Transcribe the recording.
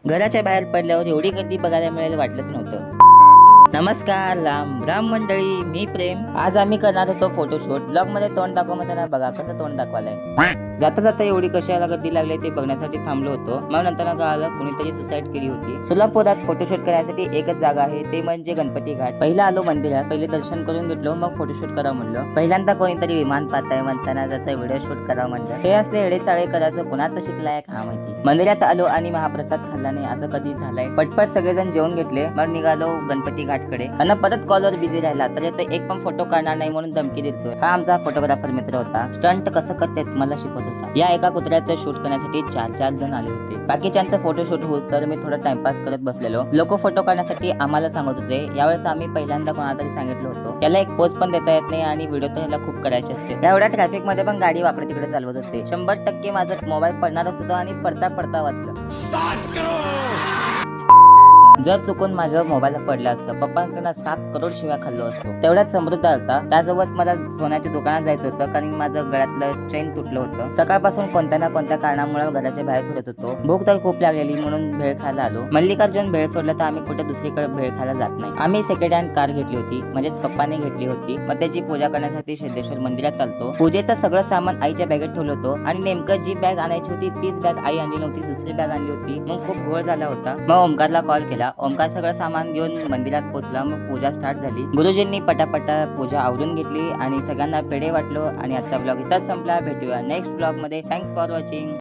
घराच्या बाहेर पडल्यावर एवढी गर्दी बघायला मिळेल वाटलंच नव्हतं. नमस्कार राम राम मंडळी, मी प्रेम. आज आम्ही करणार होतो फोटोशूट. ब्लॉग मध्ये तोंड दाखवताना बघा कसं तोंड दाखवायलंय. जाता जाता एवढी कशाला गर्दी लागली ते बघण्यासाठी थांबलो होतो. मग नंतर कळालं कोणीतरी सुसाईड केली होती. सोलापुरात फोटोशूट करण्यासाठी एकच जागा आहे, ते म्हणजे गणपती घाट. पहिला आलो मंदिरात, पहिले दर्शन करून घेतलो, मग फोटोशूट करा म्हणलं. पहिल्यांदा कोणीतरी विमान पाहताय म्हणताना त्याचा व्हिडिओ शूट करा म्हणलं. हे असले एडे चाळे करायचं कुणाचं शिकलाय का माहिती. मंदिरात आलो आणि महाप्रसाद खाल्ला नाही असं कधी झालंय. पटपट सगळेजण जेवून घेतले, मग निघालो गणपती घाटकडे. आणि परत कॉलवर बिझी राहिला तर याचा एक पण फोटो काढणार नाही म्हणून धमकी देतोय. हा आमचा फोटोग्राफर मित्र होता. स्टंट कसं करतात मला शिकवत होता. या एका कुत्र्याचं शूट करण्यासाठी चार जण आले होते. बाकीच्यांचं फोटोशूट होस तर मी थोडं टाइमपास करत बसलेलो. लोक फोटो काढण्यासाठी आम्हाला सांगत होते. यावेळेस आम्ही पहिल्यांदा कोणाला तरी सांगितलं होतं याला एक पोज पण देता येत नाही आणि व्हिडिओ तर ह्याला खूप करायचे असते. एवढ्या ट्रॅफिक मध्ये पण गाडी वाकडे तिकडे चालवत होते. 100% माझा मोबाईल पडणारच होता आणि पडता वाचलं. जर चुकून माझ्या मोबाईल पडला असतं पप्पांकडनं 7 करोड शिव्या खाल्लो असतो. तेवढ्यात समृद्ध आलता. त्यासोबत मला सोन्याच्या दुकानात जायचं होतं कारण माझं गळ्यातलं चेन तुटलं होतं. सकाळपासून कोणत्या ना कोणत्या कारणामुळे घराच्या बाहेर फिरत होतो. भूक तर खूप लागलेली म्हणून भेळ खायला आलो. मल्लिकार्जुन भेळ सोडलं तर आम्ही कुठे दुसरीकडे भेळ खायला जात नाही. आम्ही सेकंड हँड कार घेतली होती, म्हणजेच पप्पाने घेतली होती. मग त्याची पूजा करण्यासाठी सिद्धेश्वर मंदिरात आलतो. पूजेचं सगळं सामान आईच्या बॅगेत ठेवलं होतं आणि नेमकं जी बॅग आणायची होती तीच बॅग आई आणली नव्हती, दुसरी बॅग आणली होती. मग खूप घोळ झाला होता. मग ओमकारला कॉल केला. ओमकार सगळं सामान घेऊन मंदिरात पोहोचला. मग पूजा स्टार्ट झाली. गुरुजींनी पटापटा पूजा आवरून घेतली आणि सगळ्यांना पेढे वाटलो. आणि आजचा ब्लॉग इथंच संपला. भेटूया नेक्स्ट ब्लॉग मध्ये. Thanks for watching.